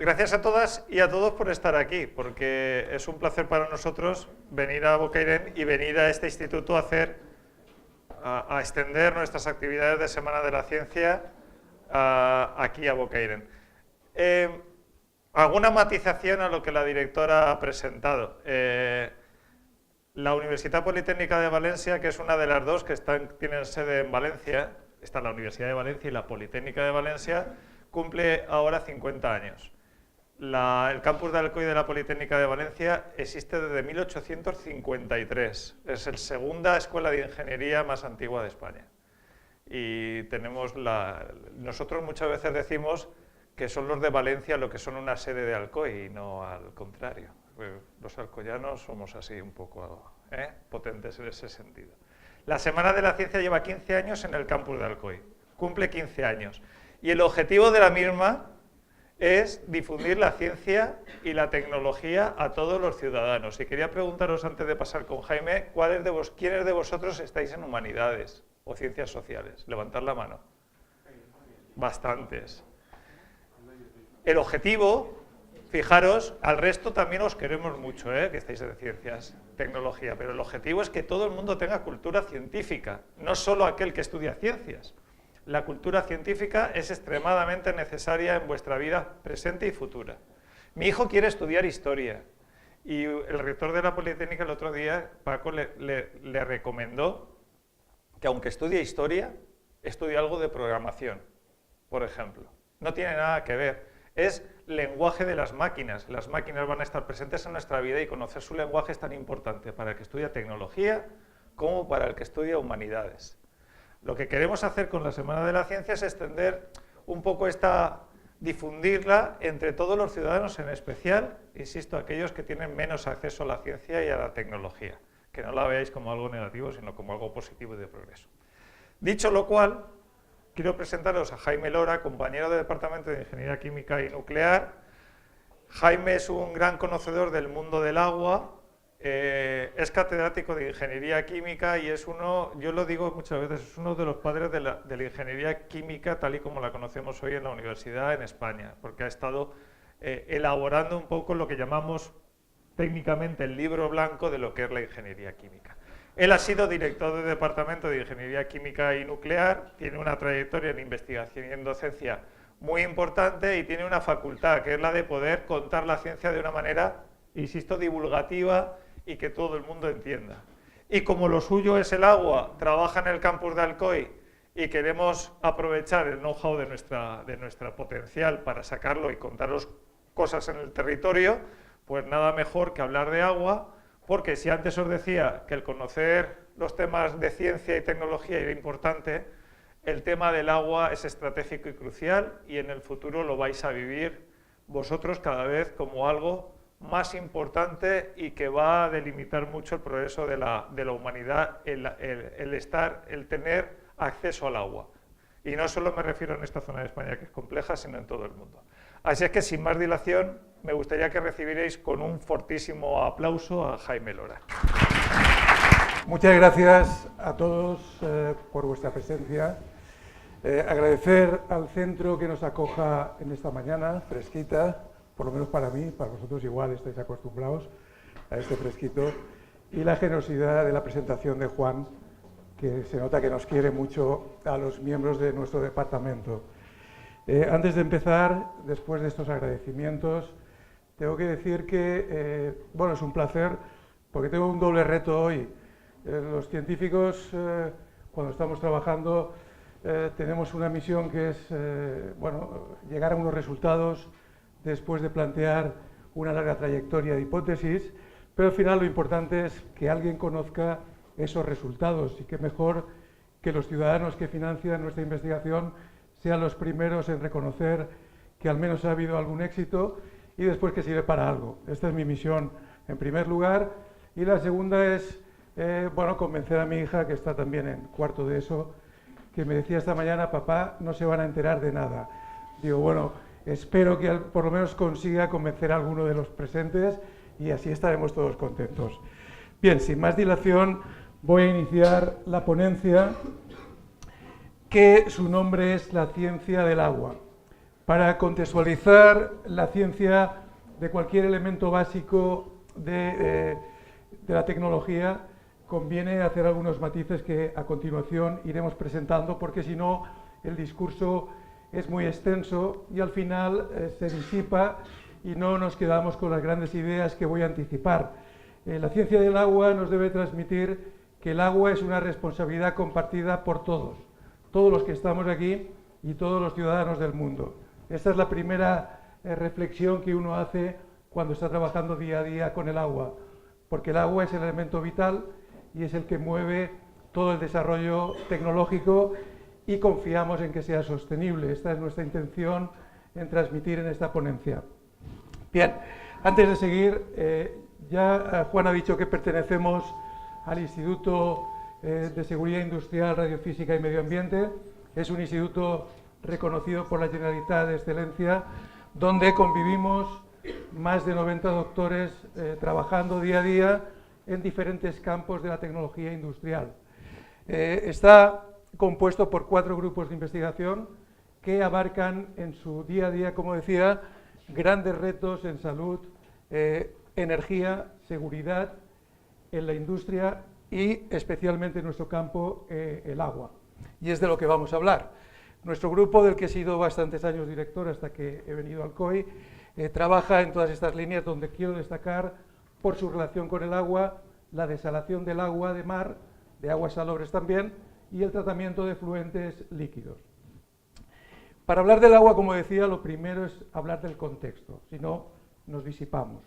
Gracias a todas y a todos por estar aquí, porque es un placer para nosotros venir a Bocairent y venir a este instituto a extender nuestras actividades de Semana de la Ciencia aquí a Bocairent. Alguna matización a lo que la directora ha presentado. La Universitat Politécnica de Valencia, que es una de las dos que tienen sede en Valencia, está la Universidad de Valencia y la Politécnica de Valencia, cumple ahora 50 años. El campus de Alcoy de la Politécnica de Valencia existe desde 1853. Es la segunda escuela de ingeniería más antigua de España. Y nosotros muchas veces decimos que son los de Valencia lo que son una sede de Alcoy y no al contrario. Los alcoyanos somos así un poco potentes en ese sentido. La Semana de la Ciencia lleva 15 años en el campus de Alcoy. Cumple 15 años. Y el objetivo de la misma es difundir la ciencia y la tecnología a todos los ciudadanos. Y quería preguntaros antes de pasar con Jaime, ¿quiénes de vosotros estáis en humanidades o ciencias sociales? Levantad la mano. Bastantes. El objetivo, fijaros, al resto también os queremos mucho, que estáis en ciencias, tecnología, pero el objetivo es que todo el mundo tenga cultura científica, no solo aquel que estudia ciencias. La cultura científica es extremadamente necesaria en vuestra vida presente y futura. Mi hijo quiere estudiar historia y el rector de la Politécnica el otro día, Paco, le recomendó que aunque estudie historia, estudie algo de programación, por ejemplo. No tiene nada que ver. Es lenguaje de las máquinas. Las máquinas van a estar presentes en nuestra vida y conocer su lenguaje es tan importante para el que estudia tecnología como para el que estudia humanidades. Lo que queremos hacer con la Semana de la Ciencia es extender un poco difundirla entre todos los ciudadanos, en especial, insisto, aquellos que tienen menos acceso a la ciencia y a la tecnología, que no la veáis como algo negativo, sino como algo positivo y de progreso. Dicho lo cual, quiero presentaros a Jaime Lora, compañero del Departamento de Ingeniería Química y Nuclear. Jaime es un gran conocedor del mundo del agua, es catedrático de Ingeniería Química y es yo lo digo muchas veces, es uno de los padres de la Ingeniería Química tal y como la conocemos hoy en la universidad en España, porque ha estado elaborando un poco lo que llamamos técnicamente el libro blanco de lo que es la Ingeniería Química. Él ha sido director del Departamento de Ingeniería Química y Nuclear, tiene una trayectoria en investigación y en docencia muy importante y tiene una facultad, que es la de poder contar la ciencia de una manera, insisto, divulgativa y que todo el mundo entienda. Y como lo suyo es el agua, trabaja en el campus de Alcoy y queremos aprovechar el know-how de nuestra potencial para sacarlo y contaros cosas en el territorio, pues nada mejor que hablar de agua, porque si antes os decía que el conocer los temas de ciencia y tecnología era importante, el tema del agua es estratégico y crucial y en el futuro lo vais a vivir vosotros cada vez como algo más importante y que va a delimitar mucho el progreso de la humanidad, el tener acceso al agua. Y no solo me refiero en esta zona de España que es compleja, sino en todo el mundo. Así es que sin más dilación, me gustaría que recibierais con un fortísimo aplauso a Jaime Lora. Muchas gracias a todos por vuestra presencia. Agradecer al centro que nos acoja en esta mañana, fresquita, por lo menos para mí, para vosotros igual estáis acostumbrados a este fresquito, y la generosidad de la presentación de Juan, que se nota que nos quiere mucho a los miembros de nuestro departamento. Antes de empezar, después de estos agradecimientos, tengo que decir que, es un placer, porque tengo un doble reto hoy. Los científicos, cuando estamos trabajando, tenemos una misión que es, llegar a unos resultados después de plantear una larga trayectoria de hipótesis, pero al final lo importante es que alguien conozca esos resultados y que mejor que los ciudadanos que financian nuestra investigación sean los primeros en reconocer que al menos ha habido algún éxito y después que sirve para algo. Esta es mi misión en primer lugar, y la segunda es convencer a mi hija, que está también en cuarto de ESO, que me decía esta mañana: papá, no se van a enterar de nada. Digo, espero que por lo menos consiga convencer a alguno de los presentes y así estaremos todos contentos. Bien, sin más dilación, voy a iniciar la ponencia, que su nombre es La ciencia del agua. Para contextualizar la ciencia de cualquier elemento básico de la tecnología, conviene hacer algunos matices que a continuación iremos presentando, porque si no el discurso es muy extenso y al final se disipa y no nos quedamos con las grandes ideas que voy a anticipar. La ciencia del agua nos debe transmitir que el agua es una responsabilidad compartida por todos los que estamos aquí y todos los ciudadanos del mundo. Esta es la primera reflexión que uno hace cuando está trabajando día a día con el agua, porque el agua es el elemento vital y es el que mueve todo el desarrollo tecnológico y confiamos en que sea sostenible. Esta es nuestra intención en transmitir en esta ponencia. Bien, antes de seguir, ya Juan ha dicho que pertenecemos al Instituto de Seguridad Industrial, Radiofísica y Medio Ambiente. Es un instituto reconocido por la Generalitat de Excelencia, donde convivimos más de 90 doctores trabajando día a día en diferentes campos de la tecnología industrial. Está compuesto por 4 grupos de investigación que abarcan en su día a día, como decía, grandes retos en salud, energía, seguridad, en la industria y especialmente en nuestro campo, el agua. Y es de lo que vamos a hablar. Nuestro grupo, del que he sido bastantes años director hasta que he venido al COI, trabaja en todas estas líneas, donde quiero destacar, por su relación con el agua, la desalación del agua de mar, de aguas salobres también, y el tratamiento de fluentes líquidos. Para hablar del agua, como decía, lo primero es hablar del contexto, si no nos disipamos.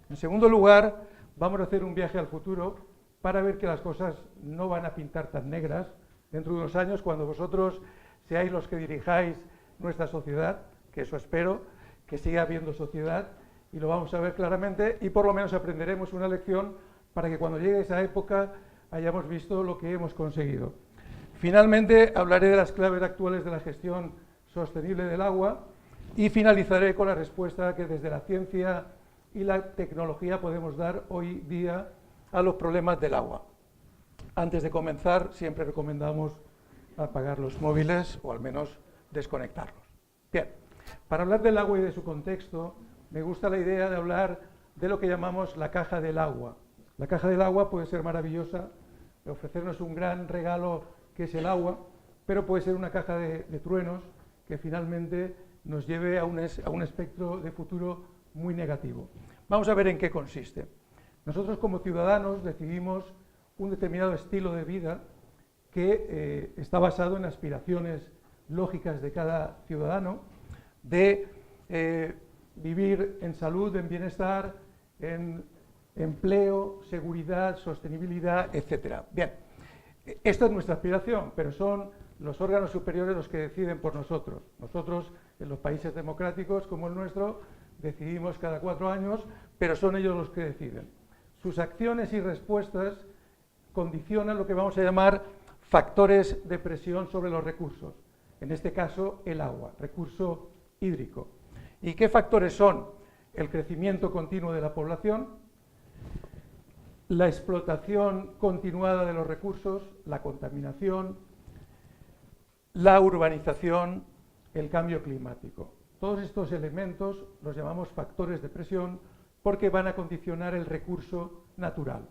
En segundo lugar, vamos a hacer un viaje al futuro para ver que las cosas no van a pintar tan negras dentro de unos años, cuando vosotros seáis los que dirijáis nuestra sociedad, que eso espero, que siga habiendo sociedad, y lo vamos a ver claramente, y por lo menos aprenderemos una lección para que cuando llegue esa época hayamos visto lo que hemos conseguido. Finalmente, hablaré de las claves actuales de la gestión sostenible del agua y finalizaré con la respuesta que desde la ciencia y la tecnología podemos dar hoy día a los problemas del agua. Antes de comenzar, siempre recomendamos apagar los móviles o al menos desconectarlos. Bien, para hablar del agua y de su contexto, me gusta la idea de hablar de lo que llamamos la caja del agua. La caja del agua puede ser maravillosa, ofrecernos un gran regalo que es el agua, pero puede ser una caja de truenos que finalmente nos lleve a un espectro de futuro muy negativo. Vamos a ver en qué consiste. Nosotros como ciudadanos decidimos un determinado estilo de vida que está basado en aspiraciones lógicas de cada ciudadano, de vivir en salud, en bienestar, en empleo, seguridad, sostenibilidad, etc. Bien, esta es nuestra aspiración, pero son los órganos superiores los que deciden por nosotros. Nosotros, en los países democráticos como el nuestro, decidimos cada 4 años, pero son ellos los que deciden. Sus acciones y respuestas condicionan lo que vamos a llamar factores de presión sobre los recursos. En este caso, el agua, recurso hídrico. ¿Y qué factores son? El crecimiento continuo de la población, la explotación continuada de los recursos, la contaminación, la urbanización, el cambio climático. Todos estos elementos los llamamos factores de presión porque van a condicionar el recurso natural.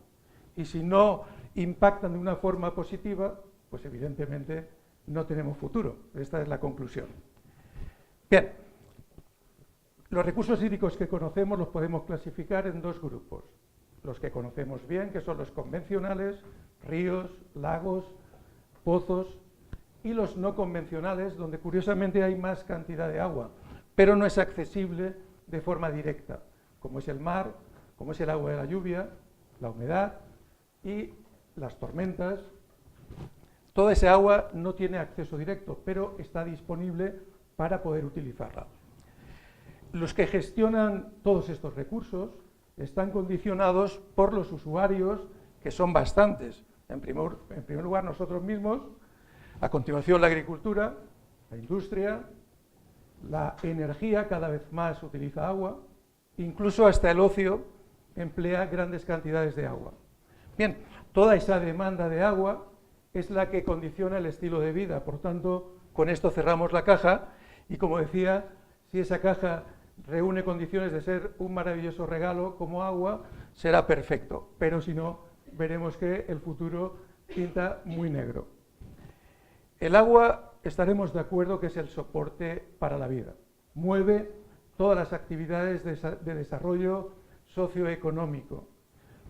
Y si no impactan de una forma positiva, pues evidentemente no tenemos futuro. Esta es la conclusión. Bien, los recursos hídricos que conocemos los podemos clasificar en 2 grupos. Los que conocemos bien, que son los convencionales, ríos, lagos, pozos, y los no convencionales, donde curiosamente hay más cantidad de agua, pero no es accesible de forma directa, como es el mar, como es el agua de la lluvia, la humedad y las tormentas. Toda esa agua no tiene acceso directo, pero está disponible para poder utilizarla. Los que gestionan todos estos recursos están condicionados por los usuarios, que son bastantes. En primer lugar, nosotros mismos, a continuación la agricultura, la industria, la energía cada vez más utiliza agua, incluso hasta el ocio emplea grandes cantidades de agua. Bien, toda esa demanda de agua es la que condiciona el estilo de vida, por tanto, con esto cerramos la caja y, como decía, si esa caja reúne condiciones de ser un maravilloso regalo como agua, será perfecto, pero si no, veremos que el futuro pinta muy negro. El agua, estaremos de acuerdo que es el soporte para la vida, mueve todas las actividades de desarrollo socioeconómico,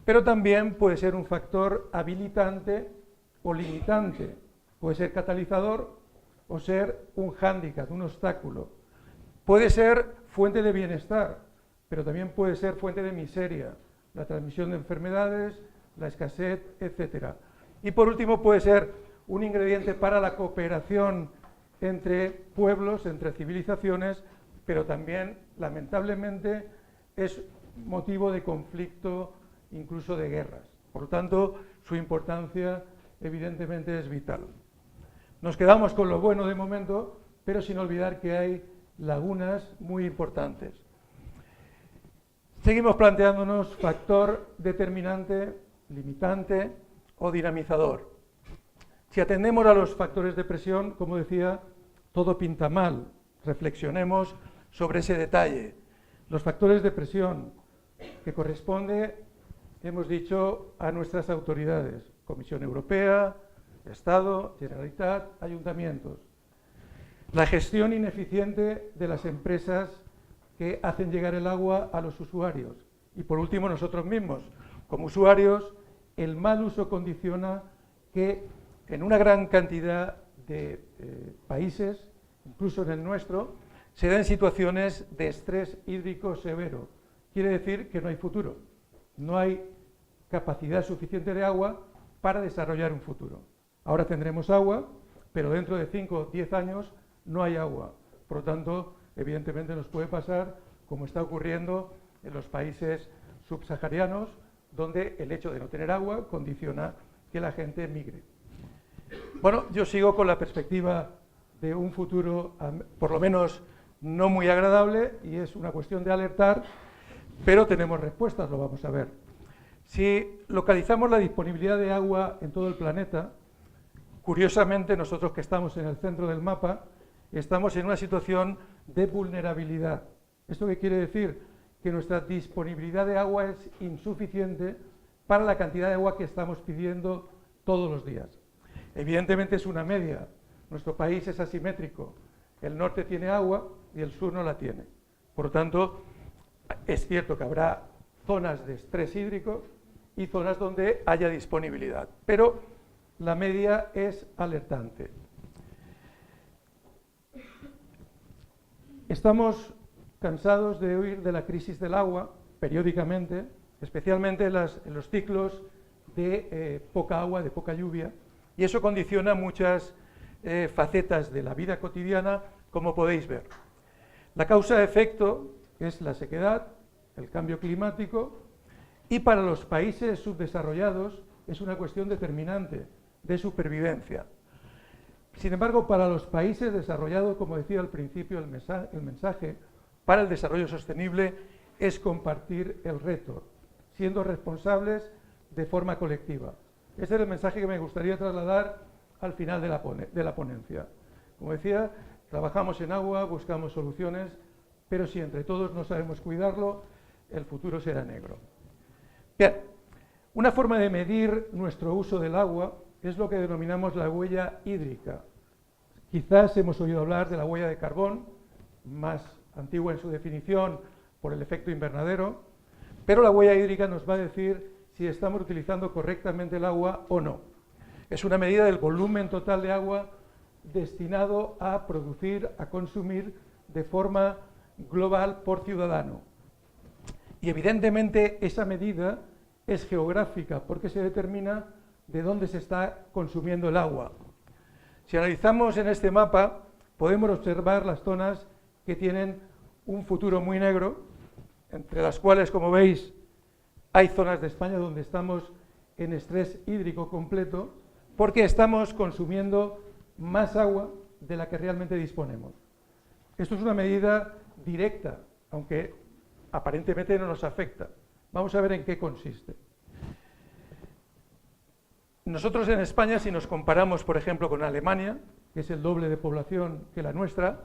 pero también puede ser un factor habilitante o limitante, puede ser catalizador o ser un hándicap, un obstáculo. Puede ser fuente de bienestar, pero también puede ser fuente de miseria, la transmisión de enfermedades, la escasez, etc. Y por último puede ser un ingrediente para la cooperación entre pueblos, entre civilizaciones, pero también, lamentablemente, es motivo de conflicto, incluso de guerras. Por lo tanto, su importancia evidentemente es vital. Nos quedamos con lo bueno de momento, pero sin olvidar que hay lagunas muy importantes. Seguimos planteándonos factor determinante, limitante o dinamizador. Si atendemos a los factores de presión, como decía, todo pinta mal. Reflexionemos sobre ese detalle. Los factores de presión que corresponde, hemos dicho, a nuestras autoridades, Comisión Europea, Estado, Generalitat, ayuntamientos. La gestión ineficiente de las empresas que hacen llegar el agua a los usuarios. Y por último, nosotros mismos, como usuarios, el mal uso condiciona que en una gran cantidad de países, incluso en el nuestro, se den situaciones de estrés hídrico severo. Quiere decir que no hay futuro, no hay capacidad suficiente de agua para desarrollar un futuro. Ahora tendremos agua, pero dentro de 5 o 10 años no hay agua. Por lo tanto, evidentemente nos puede pasar como está ocurriendo en los países subsaharianos, donde el hecho de no tener agua condiciona que la gente migre. Bueno, yo sigo con la perspectiva de un futuro, por lo menos no muy agradable, y es una cuestión de alertar, pero tenemos respuestas, lo vamos a ver. Si localizamos la disponibilidad de agua en todo el planeta, curiosamente nosotros que estamos en el centro del mapa, estamos en una situación de vulnerabilidad. ¿Esto qué quiere decir? Que nuestra disponibilidad de agua es insuficiente para la cantidad de agua que estamos pidiendo todos los días. Evidentemente es una media. Nuestro país es asimétrico. El norte tiene agua y el sur no la tiene. Por lo tanto, es cierto que habrá zonas de estrés hídrico y zonas donde haya disponibilidad, pero la media es alertante. Estamos cansados de oír de la crisis del agua periódicamente, especialmente en los ciclos de poca agua, de poca lluvia, y eso condiciona muchas facetas de la vida cotidiana, como podéis ver. La causa-efecto es la sequedad, el cambio climático, y para los países subdesarrollados es una cuestión determinante de supervivencia. Sin embargo, para los países desarrollados, como decía al principio el mensaje, para el desarrollo sostenible es compartir el reto, siendo responsables de forma colectiva. Ese es el mensaje que me gustaría trasladar al final de la ponencia. Como decía, trabajamos en agua, buscamos soluciones, pero si entre todos no sabemos cuidarlo, el futuro será negro. Bien, una forma de medir nuestro uso del agua es lo que denominamos la huella hídrica. Quizás hemos oído hablar de la huella de carbón, más antigua en su definición por el efecto invernadero, pero la huella hídrica nos va a decir si estamos utilizando correctamente el agua o no. Es una medida del volumen total de agua destinado a producir, a consumir de forma global por ciudadano. Y evidentemente esa medida es geográfica porque se determina de dónde se está consumiendo el agua. Si analizamos en este mapa, podemos observar las zonas que tienen un futuro muy negro, entre las cuales, como veis, hay zonas de España donde estamos en estrés hídrico completo, porque estamos consumiendo más agua de la que realmente disponemos. Esto es una medida directa, aunque aparentemente no nos afecta. Vamos a ver en qué consiste. Nosotros en España, si nos comparamos, por ejemplo, con Alemania, que es el doble de población que la nuestra,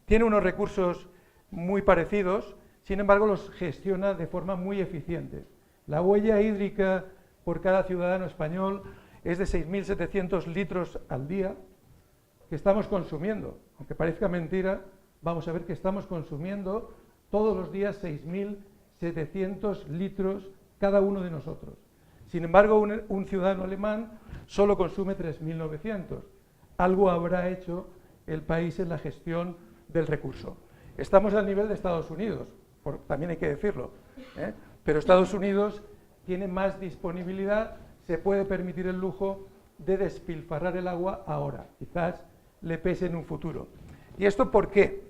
tiene unos recursos muy parecidos, sin embargo los gestiona de forma muy eficiente. La huella hídrica por cada ciudadano español es de 6.700 litros al día que estamos consumiendo. Aunque parezca mentira, vamos a ver que estamos consumiendo todos los días 6.700 litros cada uno de nosotros. Sin embargo, un ciudadano alemán solo consume 3.900. Algo habrá hecho el país en la gestión del recurso. Estamos al nivel de Estados Unidos, también hay que decirlo, pero Estados Unidos tiene más disponibilidad, se puede permitir el lujo de despilfarrar el agua ahora, quizás le pese en un futuro. ¿Y esto por qué?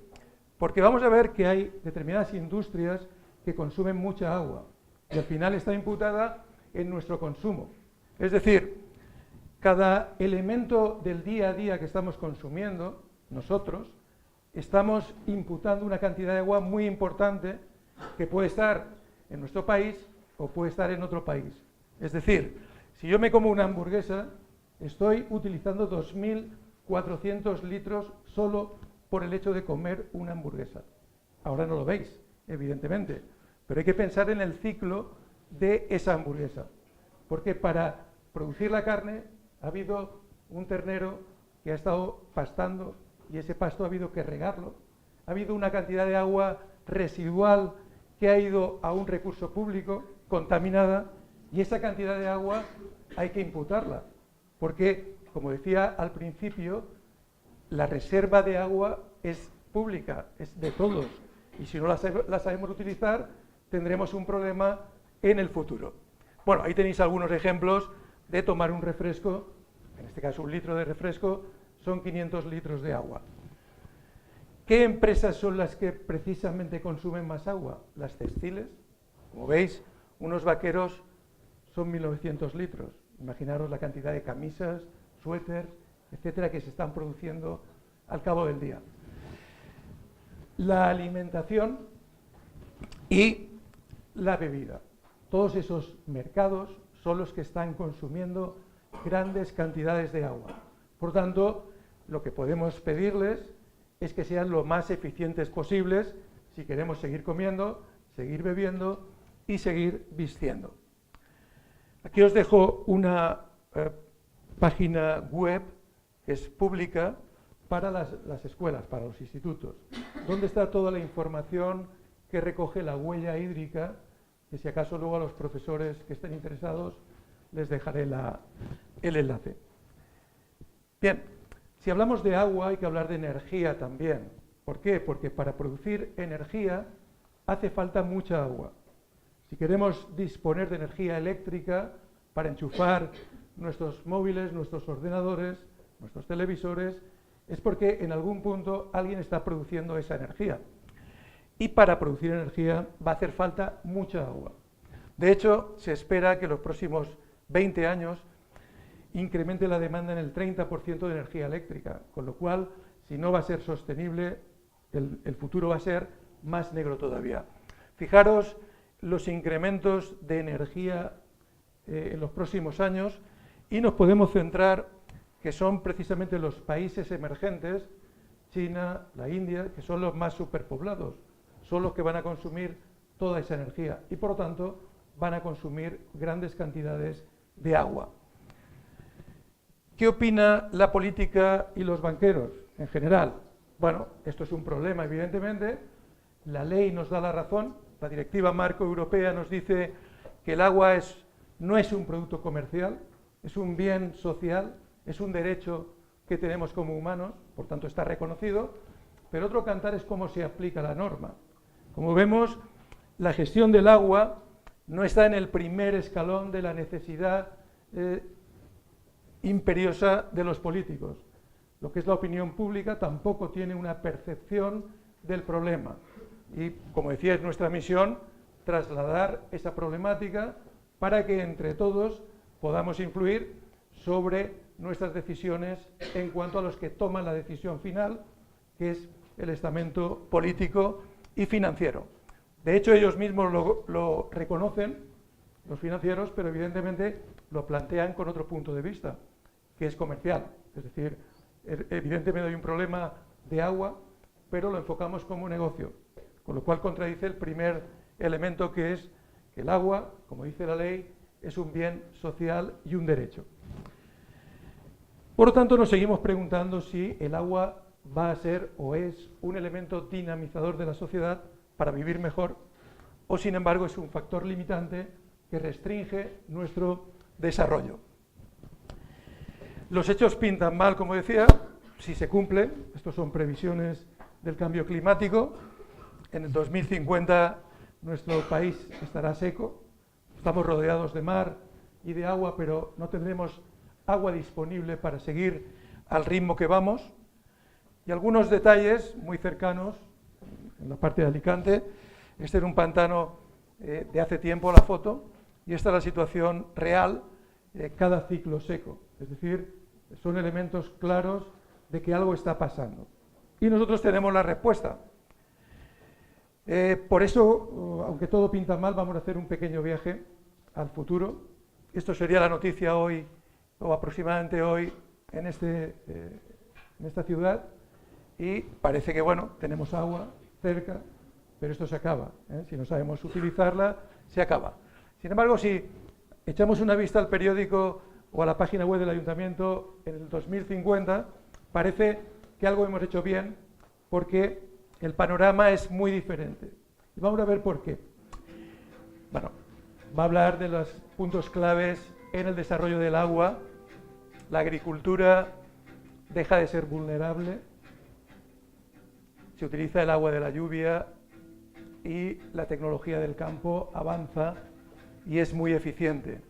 Porque vamos a ver que hay determinadas industrias que consumen mucha agua y al final está imputada en nuestro consumo. Es decir, cada elemento del día a día que estamos consumiendo, nosotros, estamos imputando una cantidad de agua muy importante que puede estar en nuestro país o puede estar en otro país. Es decir, si yo me como una hamburguesa, estoy utilizando 2.400 litros solo por el hecho de comer una hamburguesa. Ahora no lo veis, evidentemente, pero hay que pensar en el ciclo de esa hamburguesa, porque para producir la carne ha habido un ternero que ha estado pastando y ese pasto ha habido que regarlo, ha habido una cantidad de agua residual que ha ido a un recurso público contaminada y esa cantidad de agua hay que imputarla, porque, como decía al principio, la reserva de agua es pública, es de todos, y si no la sabemos utilizar, tendremos un problema en el futuro. Bueno, ahí tenéis algunos ejemplos de tomar un refresco, en este caso un litro de refresco, son 500 litros de agua. ¿Qué empresas son las que precisamente consumen más agua? Las textiles. Como veis, unos vaqueros son 1.900 litros. Imaginaros la cantidad de camisas, suéteres, etcétera, que se están produciendo al cabo del día. La alimentación y la bebida. Todos esos mercados son los que están consumiendo grandes cantidades de agua. Por tanto, lo que podemos pedirles es que sean lo más eficientes posibles si queremos seguir comiendo, seguir bebiendo y seguir vistiendo. Aquí os dejo una página web que es pública para las escuelas, para los institutos, donde está toda la información que recoge la huella hídrica, que si acaso luego a los profesores que estén interesados les dejaré el enlace. Bien, si hablamos de agua hay que hablar de energía también. ¿Por qué? Porque para producir energía hace falta mucha agua. Si queremos disponer de energía eléctrica para enchufar nuestros móviles, nuestros ordenadores, nuestros televisores, es porque en algún punto alguien está produciendo esa energía. Y para producir energía va a hacer falta mucha agua. De hecho, se espera que en los próximos 20 años incremente la demanda en el 30% de energía eléctrica, con lo cual, si no va a ser sostenible, el futuro va a ser más negro todavía. Fijaros los incrementos de energía en los próximos años y nos podemos centrar que son precisamente los países emergentes, China, la India, que son los más superpoblados, son los que van a consumir toda esa energía y por lo tanto van a consumir grandes cantidades de agua. ¿Qué opina la política y los banqueros en general? Bueno, esto es un problema, evidentemente. La ley nos da la razón. La Directiva Marco Europea nos dice que el agua no es un producto comercial, es un bien social, es un derecho que tenemos como humanos, por tanto está reconocido, pero otro cantar es cómo se aplica la norma. Como vemos, la gestión del agua no está en el primer escalón de la necesidad imperiosa de los políticos. Lo que es la opinión pública tampoco tiene una percepción del problema. Y, como decía, es nuestra misión trasladar esa problemática para que entre todos podamos influir sobre nuestras decisiones en cuanto a los que toman la decisión final, que es el estamento político y financiero. De hecho, ellos mismos lo reconocen, los financieros, pero evidentemente lo plantean con otro punto de vista, que es comercial. Es decir, evidentemente hay un problema de agua, pero lo enfocamos como negocio. con lo cual contradice el primer elemento, que es que el agua, como dice la ley, es un bien social y un derecho. Por lo tanto, nos seguimos preguntando si el agua va a ser o es un elemento dinamizador de la sociedad para vivir mejor, o sin embargo es un factor limitante que restringe nuestro desarrollo. Los hechos pintan mal, como decía, si se cumplen. Estos son previsiones del cambio climático. En el 2050 nuestro país estará seco. Estamos rodeados de mar y de agua, pero no tendremos agua disponible para seguir al ritmo que vamos. Y algunos detalles muy cercanos, en la parte de Alicante. Este era un pantano de hace tiempo, la foto, y esta es la situación real cada ciclo seco. Es decir, son elementos claros de que algo está pasando. Y nosotros tenemos la respuesta. Por eso, aunque todo pinta mal, vamos a hacer un pequeño viaje al futuro. Esto sería la noticia hoy, o aproximadamente hoy, en esta ciudad. Y parece que, bueno, tenemos agua cerca, pero esto se acaba. Si no sabemos utilizarla, se acaba. Sin embargo, si echamos una vista al periódico o a la página web del Ayuntamiento, en el 2050, parece que algo hemos hecho bien, porque el panorama es muy diferente. Y vamos a ver por qué. Bueno, va a hablar de los puntos claves en el desarrollo del agua. La agricultura deja de ser vulnerable. Se utiliza el agua de la lluvia y la tecnología del campo avanza y es muy eficiente.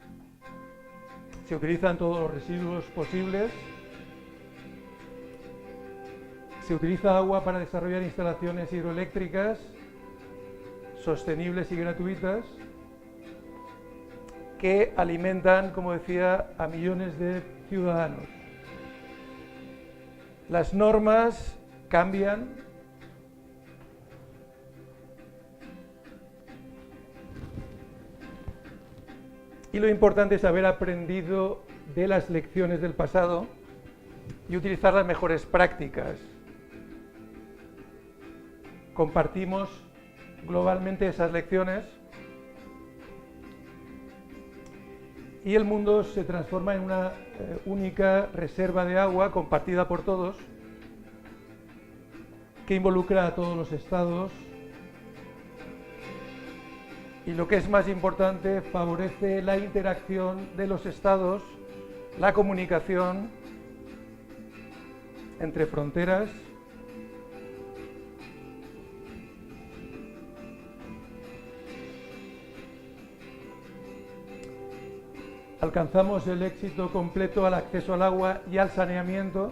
Se utilizan todos los residuos posibles. Se utiliza agua para desarrollar instalaciones hidroeléctricas sostenibles y gratuitas que alimentan, como decía, a millones de ciudadanos. Las normas cambian. Y lo importante es haber aprendido de las lecciones del pasado y utilizar las mejores prácticas. Compartimos globalmente esas lecciones y el mundo se transforma en una única reserva de agua compartida por todos, que involucra a todos los estados. Y lo que es más importante, favorece la interacción de los estados, la comunicación entre fronteras. Alcanzamos el éxito completo al acceso al agua y al saneamiento.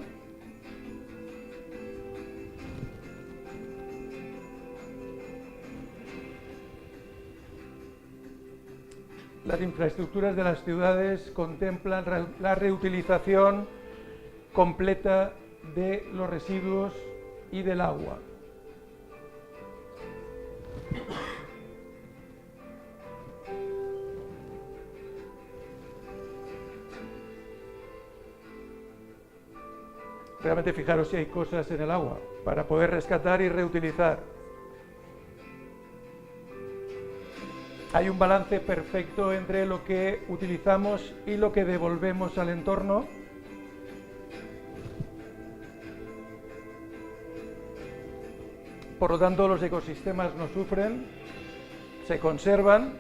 Las infraestructuras de las ciudades contemplan la reutilización completa de los residuos y del agua. Realmente fijaros si hay cosas en el agua para poder rescatar y reutilizar. Hay un balance perfecto entre lo que utilizamos y lo que devolvemos al entorno. Por lo tanto, los ecosistemas no sufren, se conservan,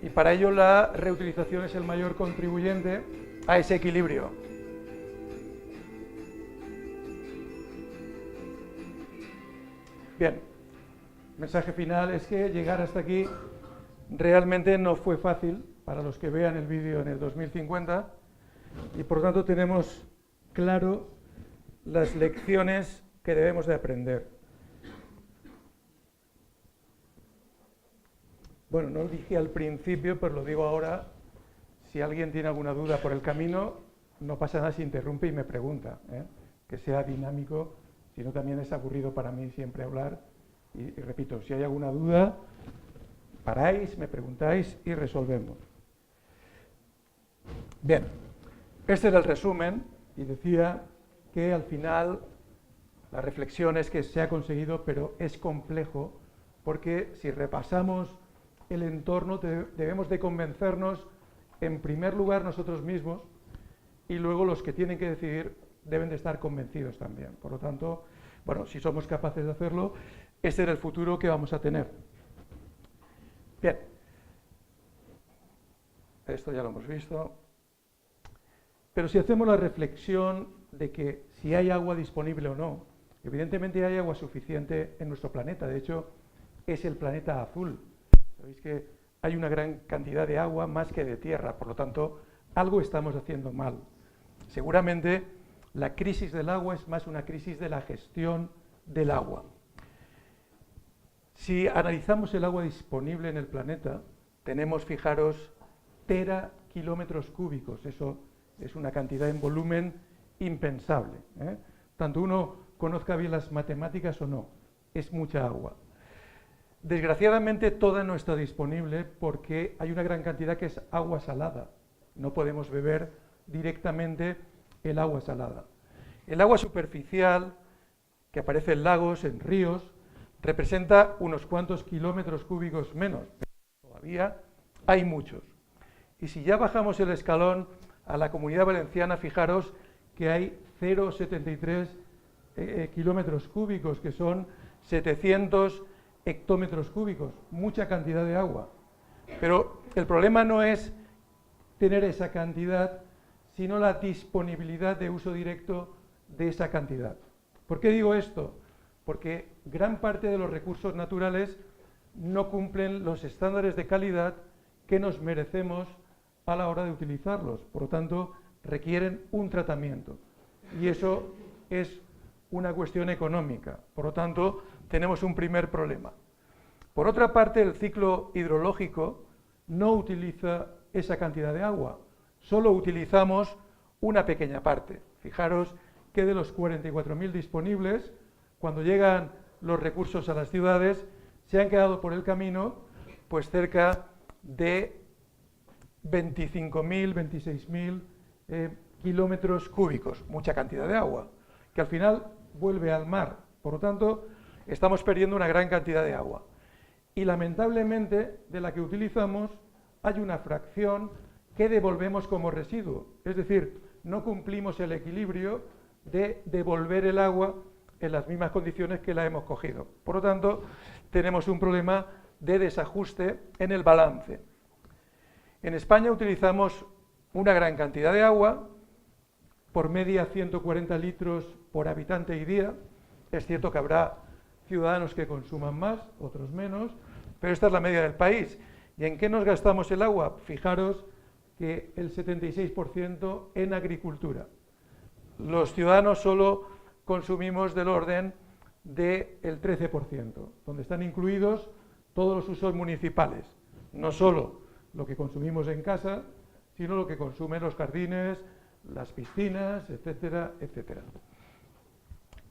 y para ello la reutilización es el mayor contribuyente a ese equilibrio. Bien. El mensaje final es que llegar hasta aquí realmente no fue fácil para los que vean el vídeo en el 2050 y por lo tanto tenemos claro las lecciones que debemos de aprender. Bueno, no lo dije al principio, pero lo digo ahora. Si alguien tiene alguna duda por el camino, no pasa nada si interrumpe y me pregunta, que sea dinámico, si no también es aburrido para mí siempre hablar. Y repito, si hay alguna duda, paráis, me preguntáis y resolvemos. Bien, este era el resumen y decía que al final La reflexión es que se ha conseguido, pero es complejo, porque si repasamos el entorno debemos de convencernos, en primer lugar, nosotros mismos, y luego los que tienen que decidir deben de estar convencidos también. Por lo tanto, bueno, si somos capaces de hacerlo, ese es el futuro que vamos a tener. Bien, esto ya lo hemos visto. Pero si hacemos la reflexión de que si hay agua disponible o no, evidentemente hay agua suficiente en nuestro planeta. De hecho, es el planeta azul. Sabéis que hay una gran cantidad de agua más que de tierra, por lo tanto, algo estamos haciendo mal. Seguramente la crisis del agua es más una crisis de la gestión del agua. Si analizamos el agua disponible en el planeta, tenemos, fijaros, terakilómetros cúbicos. Eso es una cantidad en volumen impensable, ¿eh? Tanto uno conozca bien las matemáticas o no, es mucha agua. Desgraciadamente toda no está disponible porque hay una gran cantidad que es agua salada. No podemos beber directamente el agua salada. El agua superficial, que aparece en lagos, en ríos, representa unos cuantos kilómetros cúbicos menos, pero todavía hay muchos. Y si ya bajamos el escalón a la Comunidad Valenciana, fijaros que hay 0,73 kilómetros cúbicos, que son 700 hectómetros cúbicos, mucha cantidad de agua. Pero el problema no es tener esa cantidad, sino la disponibilidad de uso directo de esa cantidad. ¿Por qué digo esto? Porque gran parte de los recursos naturales no cumplen los estándares de calidad que nos merecemos a la hora de utilizarlos. Por lo tanto, requieren un tratamiento. Y eso es una cuestión económica. Por lo tanto, tenemos un primer problema. Por otra parte, el ciclo hidrológico no utiliza esa cantidad de agua. Solo utilizamos una pequeña parte. Fijaros que de los 44.000 disponibles, cuando llegan los recursos a las ciudades, se han quedado por el camino pues cerca de 25.000, 26.000 kilómetros cúbicos, mucha cantidad de agua, que al final vuelve al mar. Por lo tanto, estamos perdiendo una gran cantidad de agua. Y lamentablemente, de la que utilizamos, hay una fracción que devolvemos como residuo. Es decir, no cumplimos el equilibrio de devolver el agua en las mismas condiciones que la hemos cogido. Por lo tanto, tenemos un problema de desajuste en el balance. En España utilizamos una gran cantidad de agua, por media 140 litros por habitante y día. Es cierto que habrá ciudadanos que consuman más, otros menos, pero esta es la media del país. ¿Y en qué nos gastamos el agua? Fijaros que el 76% en agricultura. Los ciudadanos solo consumimos del orden del 13%, donde están incluidos todos los usos municipales, no solo lo que consumimos en casa, sino lo que consumen los jardines, las piscinas, etcétera, etcétera.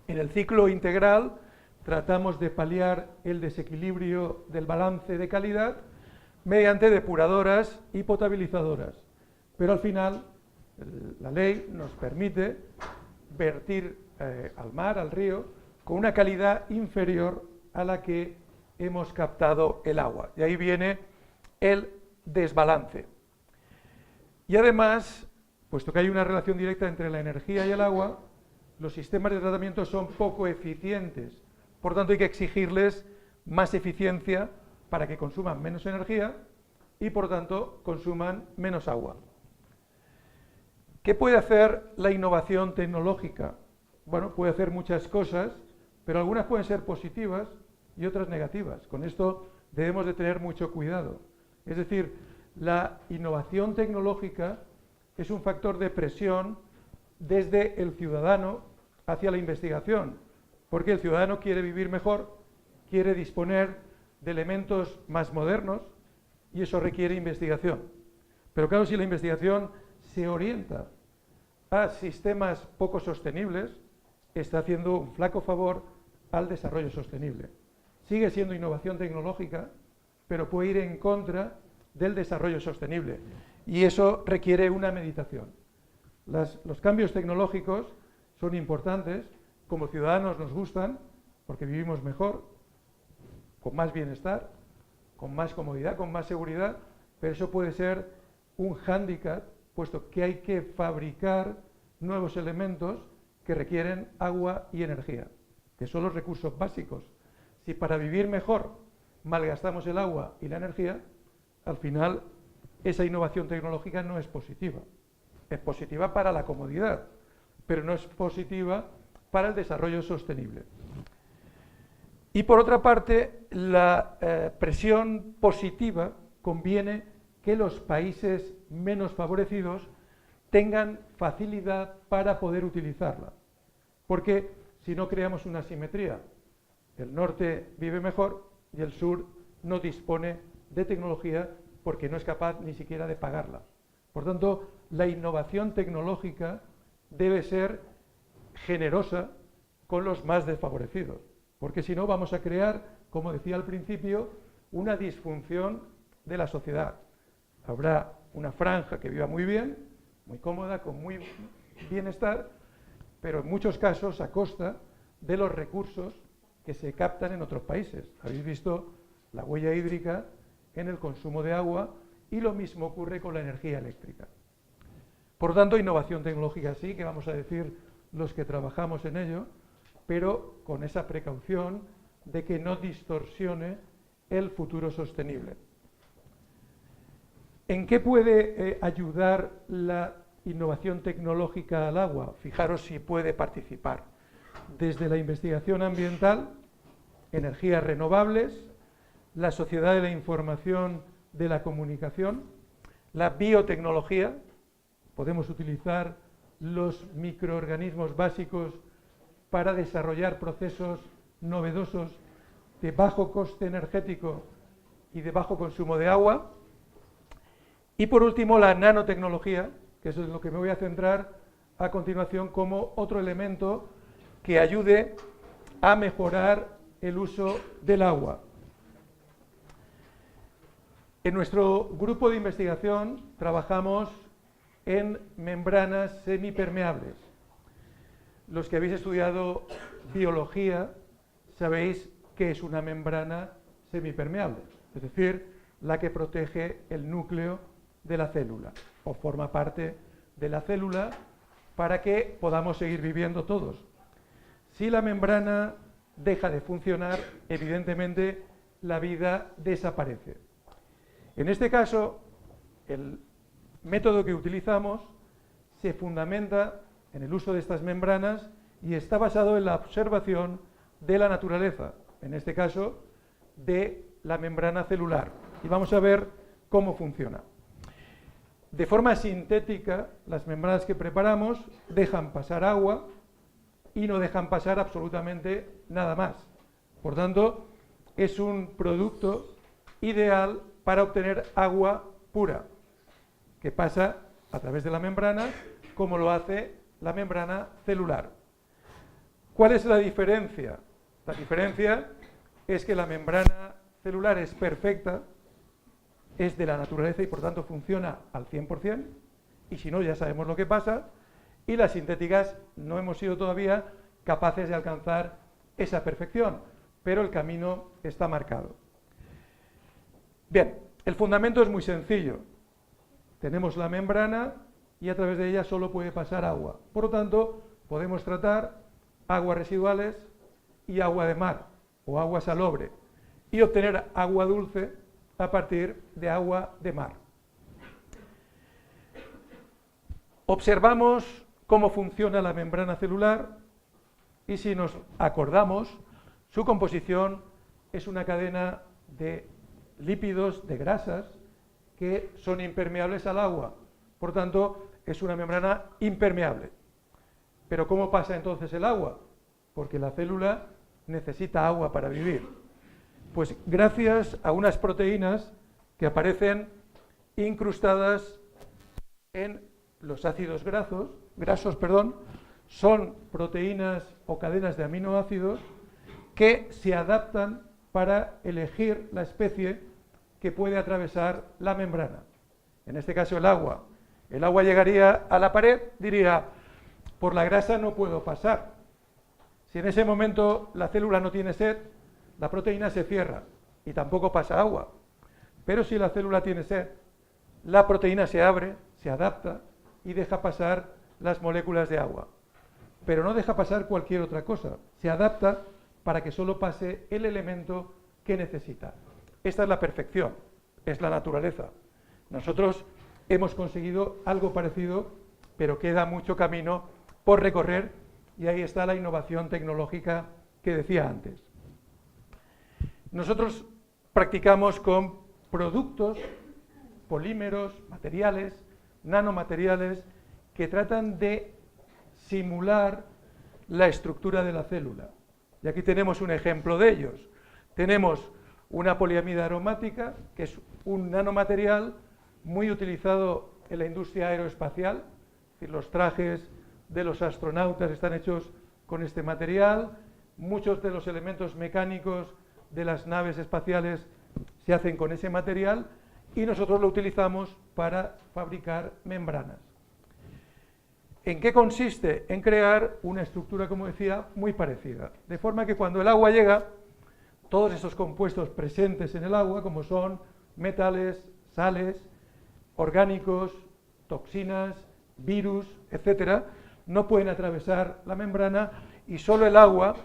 En el ciclo integral tratamos de paliar el desequilibrio del balance de calidad mediante depuradoras y potabilizadoras, pero al final la ley nos permite vertir al mar, al río, con una calidad inferior a la que hemos captado el agua. Y ahí viene el desbalance. Y además, puesto que hay una relación directa entre la energía y el agua, los sistemas de tratamiento son poco eficientes. Por tanto, hay que exigirles más eficiencia para que consuman menos energía y, por tanto, consuman menos agua. ¿Qué puede hacer la innovación tecnológica? Bueno, puede hacer muchas cosas, pero algunas pueden ser positivas y otras negativas. Con esto debemos de tener mucho cuidado. Es decir, la innovación tecnológica es un factor de presión desde el ciudadano hacia la investigación, porque el ciudadano quiere vivir mejor, quiere disponer de elementos más modernos y eso requiere investigación. Pero claro, si la investigación se orienta a sistemas poco sostenibles, está haciendo un flaco favor al desarrollo sostenible. Sigue siendo innovación tecnológica, pero puede ir en contra del desarrollo sostenible y eso requiere una meditación. Los cambios tecnológicos son importantes, como ciudadanos nos gustan, porque vivimos mejor, con más bienestar, con más comodidad, con más seguridad, pero eso puede ser un hándicap, puesto que hay que fabricar nuevos elementos que requieren agua y energía, que son los recursos básicos. Si para vivir mejor malgastamos el agua y la energía, al final esa innovación tecnológica no es positiva. Es positiva para la comodidad, pero no es positiva para el desarrollo sostenible. Y por otra parte, la presión positiva conviene que los países menos favorecidos tengan facilidad para poder utilizarla. Porque si no creamos una asimetría, el norte vive mejor y el sur no dispone de tecnología porque no es capaz ni siquiera de pagarla. Por tanto, la innovación tecnológica debe ser generosa con los más desfavorecidos, porque si no vamos a crear, como decía al principio, una disfunción de la sociedad. Habrá una franja que viva muy bien, muy cómoda, con muy bienestar, pero en muchos casos a costa de los recursos que se captan en otros países. Habéis visto la huella hídrica en el consumo de agua y lo mismo ocurre con la energía eléctrica. Por tanto, innovación tecnológica sí, que vamos a decir los que trabajamos en ello, pero con esa precaución de que no distorsione el futuro sostenible. ¿En qué puede ayudar la innovación tecnológica al agua? Fijaros si puede participar. Desde la investigación ambiental, energías renovables, la sociedad de la información, de la comunicación, la biotecnología. Podemos utilizar los microorganismos básicos para desarrollar procesos novedosos de bajo coste energético y de bajo consumo de agua. Y por último, la nanotecnología, que eso es lo que me voy a centrar a continuación como otro elemento que ayude a mejorar el uso del agua. En nuestro grupo de investigación trabajamos en membranas semipermeables. Los que habéis estudiado biología sabéis que es una membrana semipermeable, es decir, la que protege el núcleo de la célula o forma parte de la célula para que podamos seguir viviendo todos. Si la membrana deja de funcionar, evidentemente la vida desaparece. En este caso, el método que utilizamos se fundamenta en el uso de estas membranas y está basado en la observación de la naturaleza, en este caso de la membrana celular. Y vamos a ver cómo funciona. De forma sintética, las membranas que preparamos dejan pasar agua y no dejan pasar absolutamente nada más. Por tanto, es un producto ideal para obtener agua pura, que pasa a través de la membrana, como lo hace la membrana celular. ¿Cuál es la diferencia? La diferencia es que la membrana celular es perfecta, es de la naturaleza y por tanto funciona al 100%, y si no ya sabemos lo que pasa, y las sintéticas no hemos sido todavía capaces de alcanzar esa perfección, pero el camino está marcado. Bien, el fundamento es muy sencillo. Tenemos la membrana y a través de ella solo puede pasar agua. Por lo tanto, podemos tratar aguas residuales y agua de mar o agua salobre y obtener agua dulce a partir de agua de mar. Observamos cómo funciona la membrana celular y si nos acordamos, su composición es una cadena de lípidos, de grasas, que son impermeables al agua. Por tanto, es una membrana impermeable. Pero ¿cómo pasa entonces el agua? Porque la célula necesita agua para vivir. Pues gracias a unas proteínas que aparecen incrustadas en los ácidos grasos, son proteínas o cadenas de aminoácidos que se adaptan para elegir la especie que puede atravesar la membrana. En este caso el agua. El agua llegaría a la pared, diría, por la grasa no puedo pasar. Si en ese momento la célula no tiene sed, la proteína se cierra y tampoco pasa agua. Pero si la célula tiene sed, la proteína se abre, se adapta y deja pasar las moléculas de agua. Pero no deja pasar cualquier otra cosa. Se adapta para que solo pase el elemento que necesita. Esta es la perfección, es la naturaleza. Nosotros hemos conseguido algo parecido, pero queda mucho camino por recorrer y ahí está la innovación tecnológica que decía antes. Nosotros practicamos con productos, polímeros, materiales, nanomateriales que tratan de simular la estructura de la célula. Y aquí tenemos un ejemplo de ellos. Tenemos una poliamida aromática, que es un nanomaterial muy utilizado en la industria aeroespacial. Es decir, los trajes de los astronautas están hechos con este material. Muchos de los elementos mecánicos de las naves espaciales se hacen con ese material y nosotros lo utilizamos para fabricar membranas. ¿En qué consiste? En crear una estructura, como decía, muy parecida. De forma que cuando el agua llega, todos esos compuestos presentes en el agua, como son metales, sales, orgánicos, toxinas, virus, etcétera, no pueden atravesar la membrana y solo el agua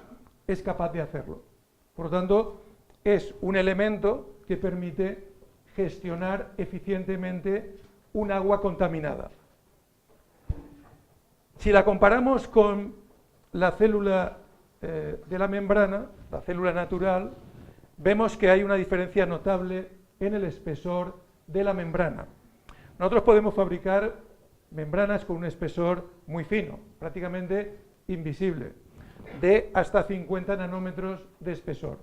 es capaz de hacerlo. Por lo tanto, es un elemento que permite gestionar eficientemente un agua contaminada. Si la comparamos con la célula de la membrana, la célula natural, vemos que hay una diferencia notable en el espesor de la membrana. Nosotros podemos fabricar membranas con un espesor muy fino, prácticamente invisible, de hasta 50 nanómetros de espesor.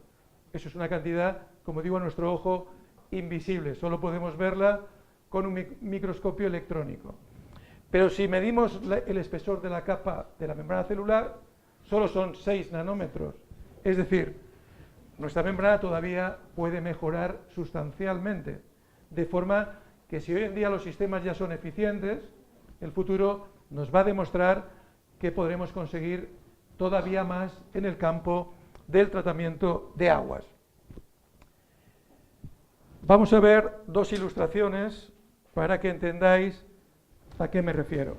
Eso es una cantidad, como digo, a nuestro ojo, invisible. Solo podemos verla con un microscopio electrónico. Pero si medimos el espesor de la capa de la membrana celular, solo son 6 nanómetros. Es decir, nuestra membrana todavía puede mejorar sustancialmente. De forma que si hoy en día los sistemas ya son eficientes, el futuro nos va a demostrar que podremos conseguir todavía más en el campo del tratamiento de aguas. Vamos a ver dos ilustraciones para que entendáis a qué me refiero.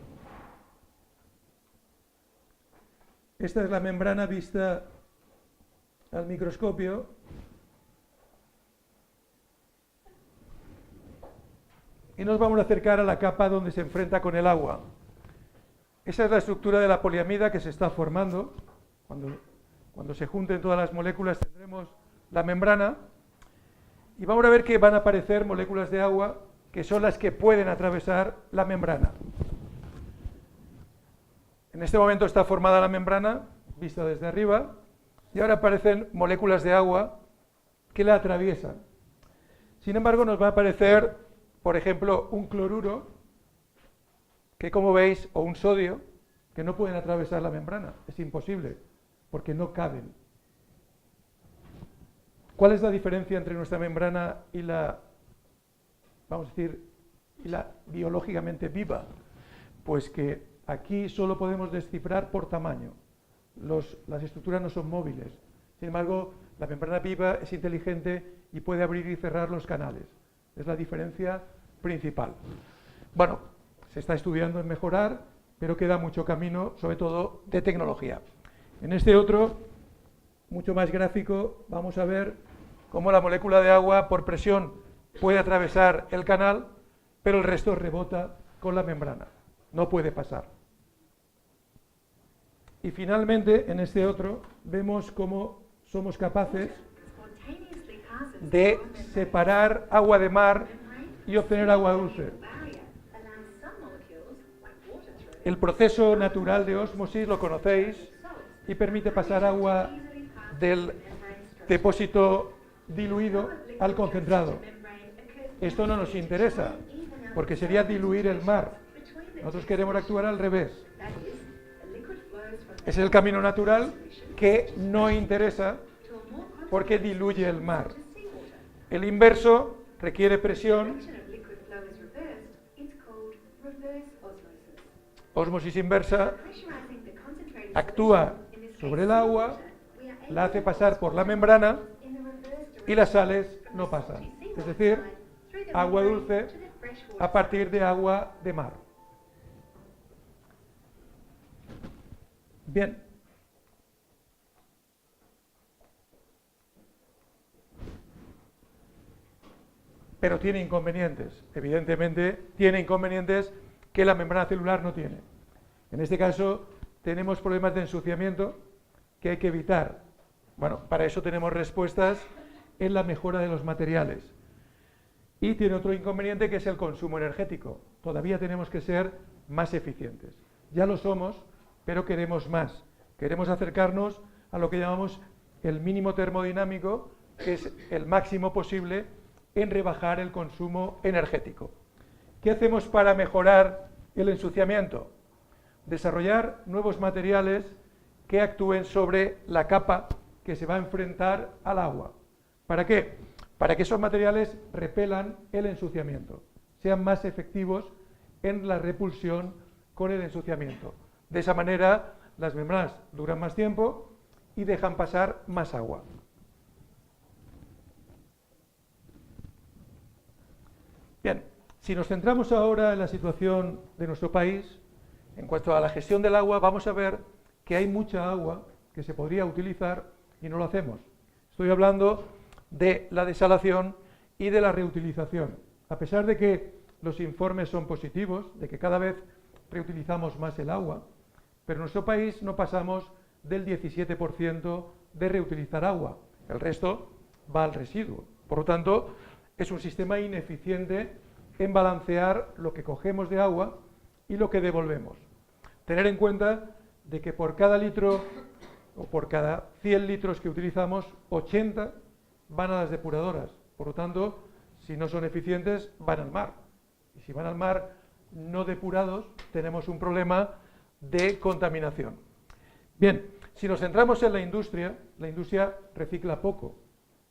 Esta es la membrana vista al microscopio. Y nos vamos a acercar a la capa donde se enfrenta con el agua. Esa es la estructura de la poliamida que se está formando. Cuando se junten todas las moléculas tendremos la membrana. Y vamos a ver que van a aparecer moléculas de agua que son las que pueden atravesar la membrana. En este momento está formada la membrana, vista desde arriba, y ahora aparecen moléculas de agua que la atraviesan. Sin embargo, nos va a aparecer, por ejemplo, un cloruro, que como veis, o un sodio, que no pueden atravesar la membrana. Es imposible, porque no caben. ¿Cuál es la diferencia entre nuestra membrana y la, vamos a decir, y la biológicamente viva? Pues que aquí solo podemos descifrar por tamaño. Las estructuras no son móviles. Sin embargo, la membrana viva es inteligente y puede abrir y cerrar los canales. Es la diferencia principal. Bueno, se está estudiando en mejorar, pero queda mucho camino, sobre todo de tecnología. En este otro, mucho más gráfico, vamos a ver cómo la molécula de agua por presión puede atravesar el canal, pero el resto rebota con la membrana. No puede pasar. Y finalmente, en este otro, vemos cómo somos capaces de separar agua de mar y obtener agua dulce. El proceso natural de ósmosis lo conocéis y permite pasar agua del depósito diluido al concentrado. Esto no nos interesa, porque sería diluir el mar. Nosotros queremos actuar al revés. Es el camino natural que no interesa porque diluye el mar. El inverso requiere presión. Ósmosis inversa actúa sobre el agua, la hace pasar por la membrana y las sales no pasan. Es decir, agua dulce a partir de agua de mar. Bien. Pero tiene inconvenientes. Evidentemente, tiene inconvenientes que la membrana celular no tiene. En este caso, tenemos problemas de ensuciamiento que hay que evitar. Bueno, para eso tenemos respuestas en la mejora de los materiales. Y tiene otro inconveniente que es el consumo energético. Todavía tenemos que ser más eficientes. Ya lo somos, pero queremos más. Queremos acercarnos a lo que llamamos el mínimo termodinámico, que es el máximo posible en rebajar el consumo energético. ¿Qué hacemos para mejorar el ensuciamiento? Desarrollar nuevos materiales que actúen sobre la capa que se va a enfrentar al agua. ¿Para qué? Para que esos materiales repelan el ensuciamiento, sean más efectivos en la repulsión con el ensuciamiento. De esa manera, las membranas duran más tiempo y dejan pasar más agua. Bien, si nos centramos ahora en la situación de nuestro país, en cuanto a la gestión del agua, vamos a ver que hay mucha agua que se podría utilizar y no lo hacemos. Estoy hablando de la desalación y de la reutilización. A pesar de que los informes son positivos, de que cada vez reutilizamos más el agua, pero en nuestro país no pasamos del 17% de reutilizar agua. El resto va al residuo. Por lo tanto, es un sistema ineficiente en balancear lo que cogemos de agua y lo que devolvemos. Tener en cuenta de que por cada litro o por cada 100 litros que utilizamos, 80 van a las depuradoras. Por lo tanto, si no son eficientes, van al mar. Y si van al mar no depurados, tenemos un problema de contaminación. Bien, si nos centramos en la industria recicla poco.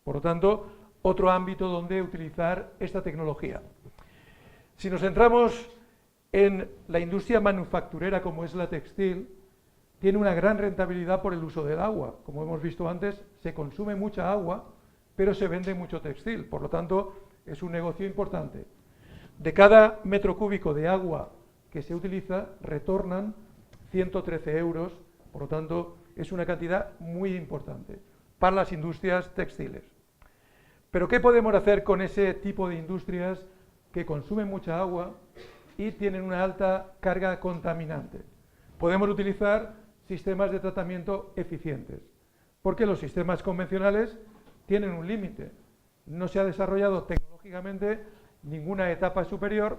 Por lo tanto, otro ámbito donde utilizar esta tecnología. Si nos centramos en la industria manufacturera como es la textil, tiene una gran rentabilidad por el uso del agua. Como hemos visto antes, se consume mucha agua, pero se vende mucho textil. Por lo tanto, es un negocio importante. De cada metro cúbico de agua que se utiliza, retornan 113 euros. Por lo tanto, es una cantidad muy importante para las industrias textiles. Pero ¿qué podemos hacer con ese tipo de industrias que consumen mucha agua y tienen una alta carga contaminante? Podemos utilizar sistemas de tratamiento eficientes, porque los sistemas convencionales tienen un límite. No se ha desarrollado tecnológicamente ninguna etapa superior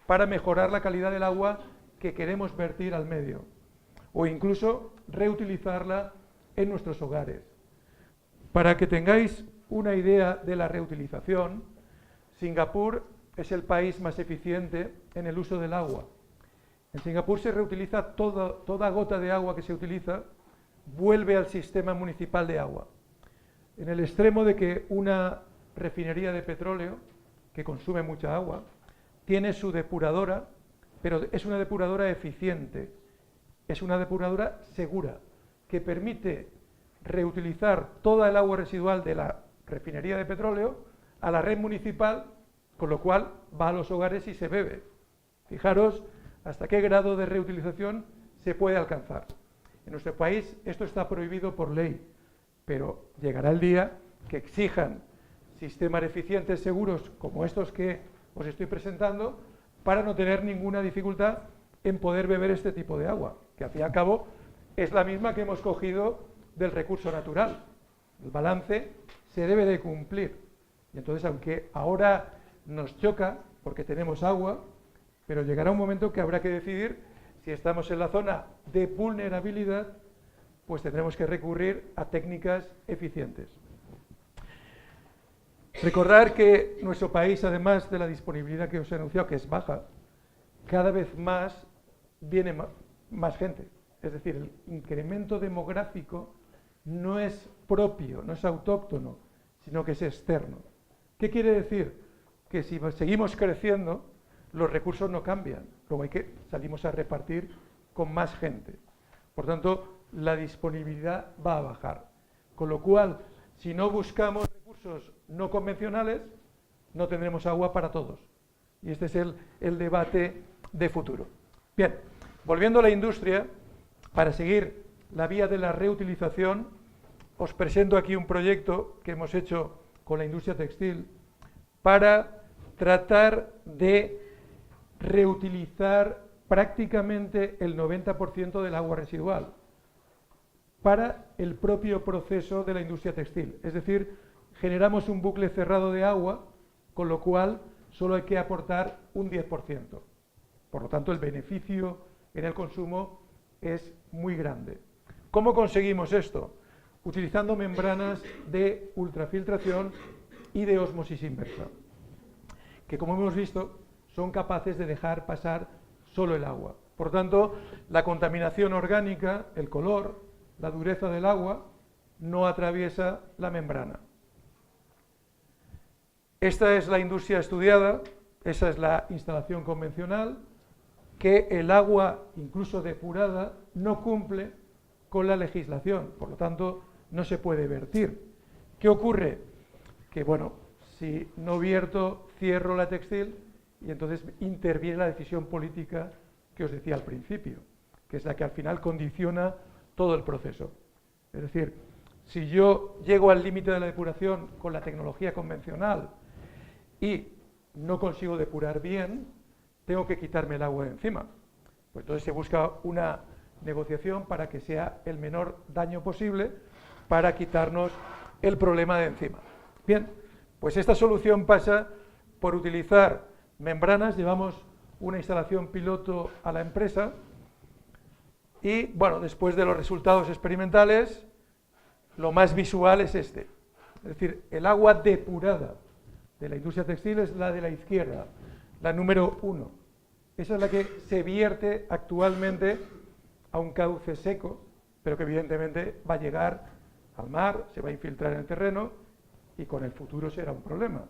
para mejorar la calidad del agua que queremos vertir al medio, o incluso reutilizarla en nuestros hogares. Para que tengáis una idea de la reutilización, Singapur es el país más eficiente en el uso del agua. En Singapur se reutiliza toda gota de agua que se utiliza, vuelve al sistema municipal de agua. En el extremo de que una refinería de petróleo, que consume mucha agua, tiene su depuradora, pero es una depuradora eficiente, es una depuradora segura, que permite reutilizar toda el agua residual de la refinería de petróleo a la red municipal, con lo cual va a los hogares y se bebe. Fijaros hasta qué grado de reutilización se puede alcanzar. En nuestro país esto está prohibido por ley, pero llegará el día que exijan sistemas eficientes seguros como estos que os estoy presentando para no tener ninguna dificultad en poder beber este tipo de agua, que al fin y al cabo es la misma que hemos cogido del recurso natural. El balance se debe de cumplir. Y entonces, aunque ahora nos choca porque tenemos agua, pero llegará un momento que habrá que decidir si estamos en la zona de vulnerabilidad, pues tendremos que recurrir a técnicas eficientes. Recordar que nuestro país, además de la disponibilidad que os he anunciado, que es baja, cada vez más viene más gente. Es decir, el incremento demográfico no es propio, no es autóctono, sino que es externo. ¿Qué quiere decir? Que si seguimos creciendo, los recursos no cambian, luego salimos a repartir con más gente. Por tanto, la disponibilidad va a bajar. Con lo cual, si no buscamos recursos no convencionales, no tendremos agua para todos. Y este es el debate de futuro. Bien, volviendo a la industria, para seguir la vía de la reutilización, os presento aquí un proyecto que hemos hecho con la industria textil para tratar de reutilizar prácticamente el 90% del agua residual para el propio proceso de la industria textil. Es decir, generamos un bucle cerrado de agua, con lo cual solo hay que aportar un 10%. Por lo tanto, el beneficio en el consumo es muy grande. ¿Cómo conseguimos esto? Utilizando membranas de ultrafiltración y de ósmosis inversa, que, como hemos visto, son capaces de dejar pasar solo el agua. Por tanto, la contaminación orgánica, el color, la dureza del agua, no atraviesa la membrana. Esta es la industria estudiada, esa es la instalación convencional, que el agua, incluso depurada, no cumple con la legislación, por lo tanto, no se puede vertir. ¿Qué ocurre? Que, bueno, si no vierto, cierro la textil y entonces interviene la decisión política que os decía al principio, que es la que al final condiciona todo el proceso. Es decir, si yo llego al límite de la depuración con la tecnología convencional y no consigo depurar bien, tengo que quitarme el agua de encima. Pues entonces se busca una negociación para que sea el menor daño posible para quitarnos el problema de encima. Bien, pues esta solución pasa por utilizar membranas. Llevamos una instalación piloto a la empresa y, bueno, después de los resultados experimentales, lo más visual es este. Es decir, el agua depurada de la industria textil es la de la izquierda, la número 1. Esa es la que se vierte actualmente a un cauce seco, pero que evidentemente va a llegar al mar, se va a infiltrar en el terreno y con el futuro será un problema.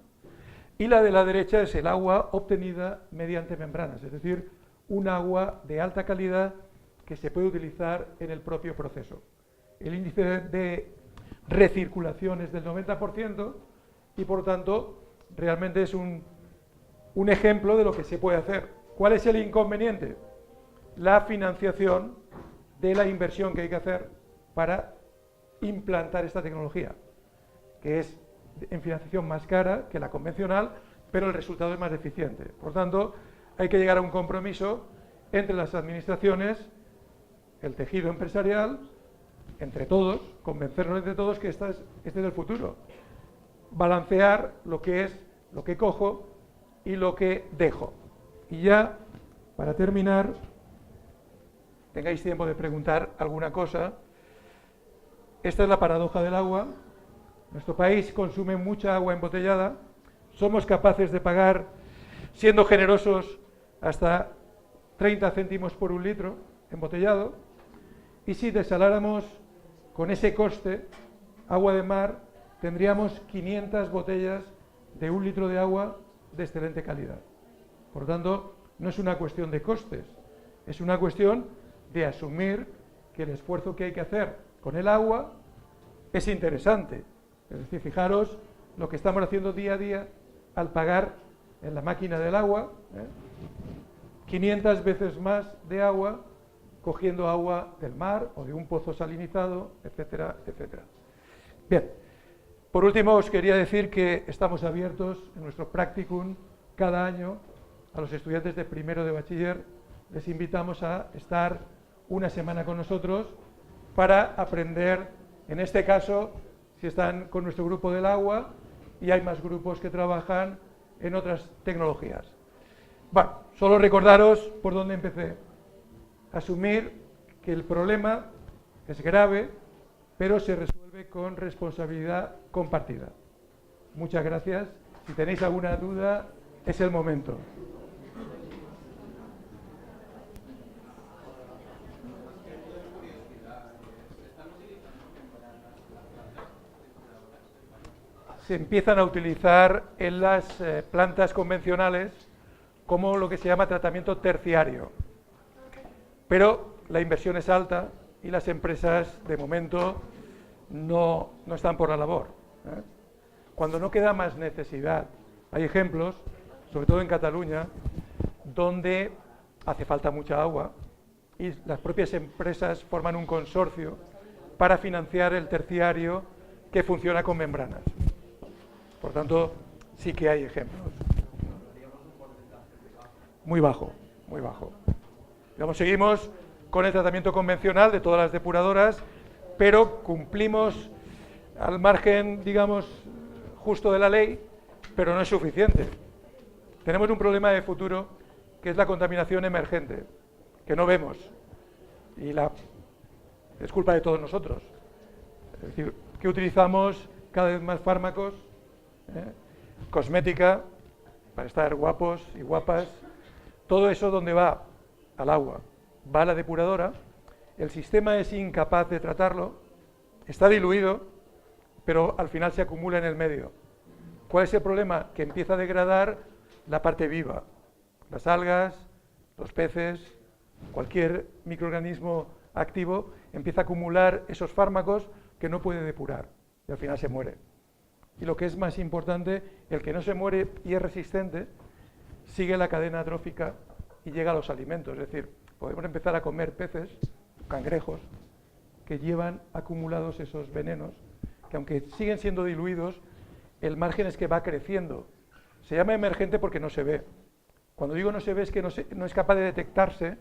Y la de la derecha es el agua obtenida mediante membranas, es decir, un agua de alta calidad que se puede utilizar en el propio proceso. El índice de recirculación es del 90% y, por lo tanto, realmente es un ejemplo de lo que se puede hacer. ¿Cuál es el inconveniente? La financiación de la inversión que hay que hacer para implantar esta tecnología, que es en financiación más cara que la convencional, pero el resultado es más eficiente. Por tanto, hay que llegar a un compromiso entre las administraciones, el tejido empresarial, entre todos, convencernos entre todos que este es el futuro. Balancear lo que es, lo que cojo y lo que dejo. Y ya, para terminar, tengáis tiempo de preguntar alguna cosa. Esta es la paradoja del agua. Nuestro país consume mucha agua embotellada. Somos capaces de pagar, siendo generosos, hasta 30 céntimos por un litro embotellado. Y si desaláramos con ese coste agua de mar, tendríamos 500 botellas de un litro de agua de excelente calidad. Por lo tanto, no es una cuestión de costes, es una cuestión de asumir que el esfuerzo que hay que hacer con el agua es interesante. Es decir, fijaros lo que estamos haciendo día a día al pagar en la máquina del agua, 500 veces más de agua cogiendo agua del mar o de un pozo salinizado, etcétera, etcétera. Bien, por último os quería decir que estamos abiertos en nuestro practicum cada año a los estudiantes de primero de bachiller. Les invitamos a estar una semana con nosotros para aprender, en este caso, si están con nuestro grupo del agua, y hay más grupos que trabajan en otras tecnologías. Bueno, solo recordaros por dónde empecé. Asumir que el problema es grave, pero se resuelve con responsabilidad compartida. Muchas gracias. Si tenéis alguna duda, es el momento. Se empiezan a utilizar en las plantas convencionales como lo que se llama tratamiento terciario. Pero la inversión es alta y las empresas, de momento, no están por la labor. Cuando no queda más necesidad, hay ejemplos, sobre todo en Cataluña, donde hace falta mucha agua y las propias empresas forman un consorcio para financiar el terciario que funciona con membranas. Por tanto, sí que hay ejemplos. Muy bajo, muy bajo. Digamos, seguimos con el tratamiento convencional de todas las depuradoras, pero cumplimos al margen, digamos, justo de la ley, pero no es suficiente. Tenemos un problema de futuro que es la contaminación emergente, que no vemos, y es culpa de todos nosotros. Es decir, que utilizamos cada vez más fármacos, cosmética, para estar guapos y guapas. Todo eso, ¿dónde va? Al agua. Va a la depuradora, el sistema es incapaz de tratarlo, está diluido, pero al final se acumula en el medio. ¿Cuál es el problema? Que empieza a degradar la parte viva, las algas, los peces, cualquier microorganismo activo empieza a acumular esos fármacos que no puede depurar y al final se muere. Y lo que es más importante, el que no se muere y es resistente, sigue la cadena trófica y llega a los alimentos. Es decir, podemos empezar a comer peces, cangrejos, que llevan acumulados esos venenos, que aunque siguen siendo diluidos, el margen es que va creciendo. Se llama emergente porque no se ve. Cuando digo no se ve es que no es capaz de detectarse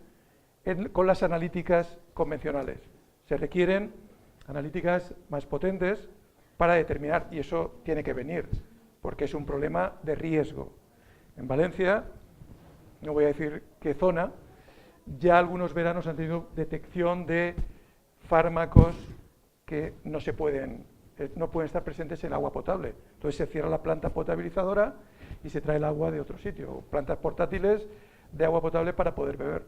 con las analíticas convencionales. Se requieren analíticas más potentes para determinar, y eso tiene que venir, porque es un problema de riesgo. En Valencia, no voy a decir qué zona, ya algunos veranos han tenido detección de fármacos que no pueden estar presentes en agua potable. Entonces se cierra la planta potabilizadora y se trae el agua de otro sitio, plantas portátiles de agua potable para poder beber.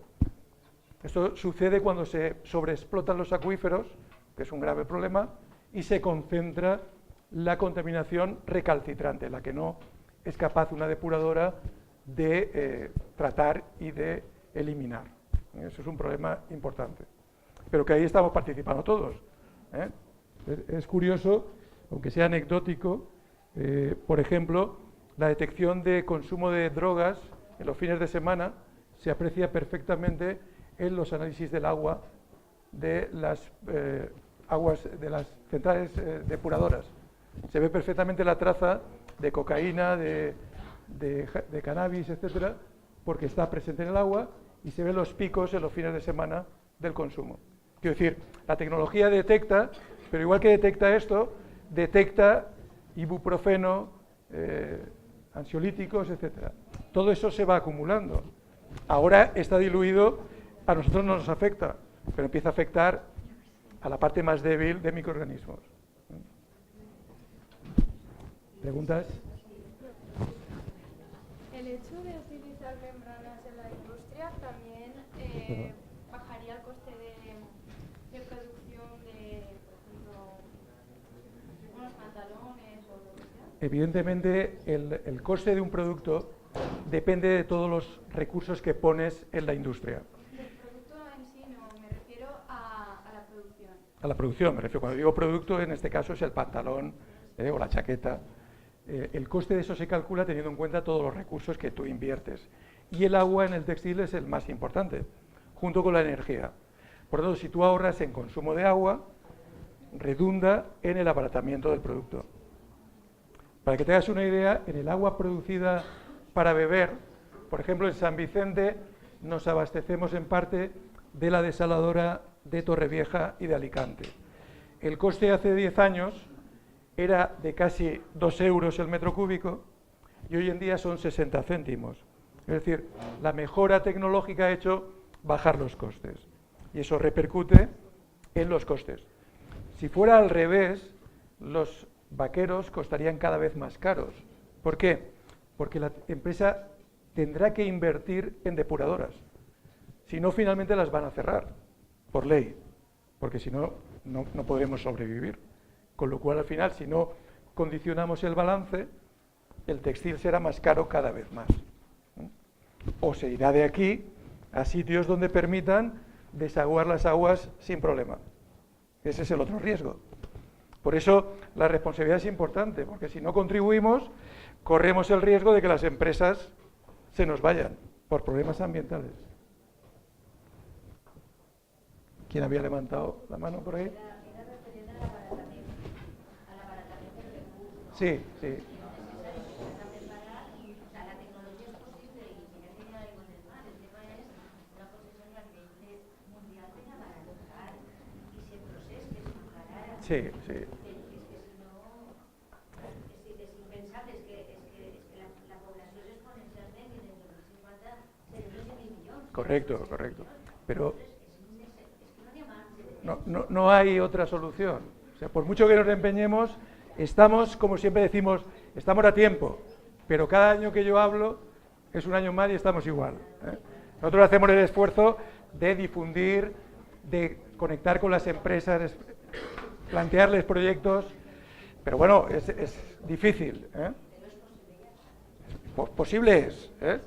Esto sucede cuando se sobreexplotan los acuíferos, que es un grave problema, y se concentra la contaminación recalcitrante, la que no es capaz una depuradora de tratar y de eliminar. Eso es un problema importante. Pero que ahí estamos participando todos. Es curioso, aunque sea anecdótico, por ejemplo, la detección de consumo de drogas en los fines de semana se aprecia perfectamente en los análisis del agua de las aguas de las centrales depuradoras. Se ve perfectamente la traza de cocaína, de cannabis, etcétera, porque está presente en el agua y se ven los picos en los fines de semana del consumo. Quiero decir, la tecnología detecta, pero igual que detecta esto, detecta ibuprofeno, ansiolíticos, etcétera. Todo eso se va acumulando. Ahora está diluido, a nosotros no nos afecta, pero empieza a afectar a la parte más débil de microorganismos. ¿Preguntas? El hecho de utilizar membranas en la industria también bajaría el coste de producción de, por ejemplo, unos pantalones o lo que sea. Evidentemente, el coste de un producto depende de todos los recursos que pones en la industria. Del producto en sí no, me refiero a la producción. A la producción, me refiero. Cuando digo producto, en este caso es el pantalón o la chaqueta. El coste de eso se calcula teniendo en cuenta todos los recursos que tú inviertes. Y el agua en el textil es el más importante, junto con la energía. Por lo tanto, si tú ahorras en consumo de agua, redunda en el abaratamiento del producto. Para que te hagas una idea, en el agua producida para beber, por ejemplo, en San Vicente nos abastecemos en parte de la desaladora de Torrevieja y de Alicante. El coste hace 10 años era de casi 2 euros el metro cúbico y hoy en día son 60 céntimos. Es decir, la mejora tecnológica ha hecho bajar los costes y eso repercute en los costes. Si fuera al revés, los vaqueros costarían cada vez más caros. ¿Por qué? Porque la empresa tendrá que invertir en depuradoras. Si no, finalmente las van a cerrar, por ley, porque si no, no podremos sobrevivir. Con lo cual, al final, si no condicionamos el balance, el textil será más caro cada vez más. O se irá de aquí a sitios donde permitan desaguar las aguas sin problema. Ese es el otro riesgo. Por eso la responsabilidad es importante, porque si no contribuimos, corremos el riesgo de que las empresas se nos vayan por problemas ambientales. ¿Quién había levantado la mano por ahí? Era referente al abaratamiento del recurso. Sí, sí. Es necesario que se sepa preparar, o sea, la tecnología es posible y ya tiene algo en el mar. El tema es una concesión a nivel mundial de abaratar y si el proceso es más barato. Sí, sí. Es que si no, es impensable, es que la población es exponencialmente y en el 2050 seremos 100 millones. Correcto, correcto. Pero no hay otra solución. O sea, por mucho que nos empeñemos, estamos, como siempre decimos, estamos a tiempo, pero cada año que yo hablo es un año más y estamos igual, ¿eh? Nosotros hacemos el esfuerzo de difundir, de conectar con las empresas, plantearles proyectos, pero bueno, es difícil, ¿eh? Posible es, ¿eh?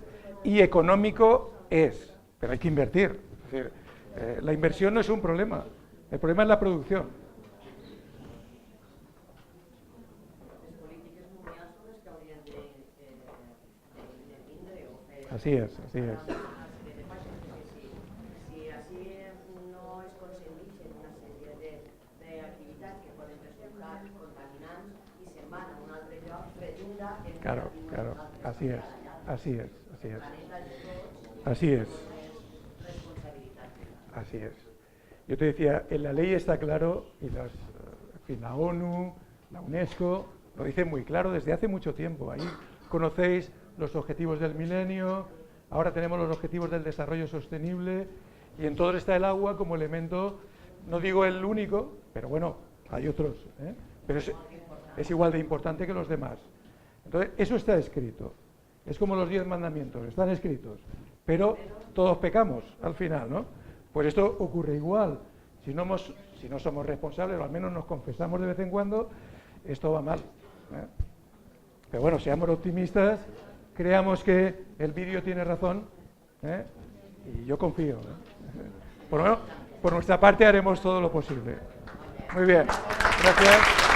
Y económico es, pero hay que invertir. Es decir, la inversión no es un problema, el problema es la producción. Así es, así es. Si así no es conseguir una serie de activitats que poden resultar contaminants i se'n van a un altre lloc, redunda en Claro, claro, así es, así es, así es. Así es. Así es. Yo te decía, en la ley está claro, y en fin, la ONU, la UNESCO, lo dicen muy claro desde hace mucho tiempo. Ahí conocéis los objetivos del milenio, ahora tenemos los objetivos del desarrollo sostenible, y en todo está el agua como elemento, no digo el único, pero bueno, hay otros, ¿eh? Pero es igual de importante que los demás. Entonces, eso está escrito. Es como los 10 mandamientos, están escritos, pero todos pecamos al final, ¿no? Pues esto ocurre igual. Si no somos responsables, o al menos nos confesamos de vez en cuando, esto va mal, ¿eh? Pero bueno, seamos optimistas, creamos que el vídeo tiene razón, ¿eh? Y yo confío, ¿eh? Por nuestra parte haremos todo lo posible. Muy bien, gracias.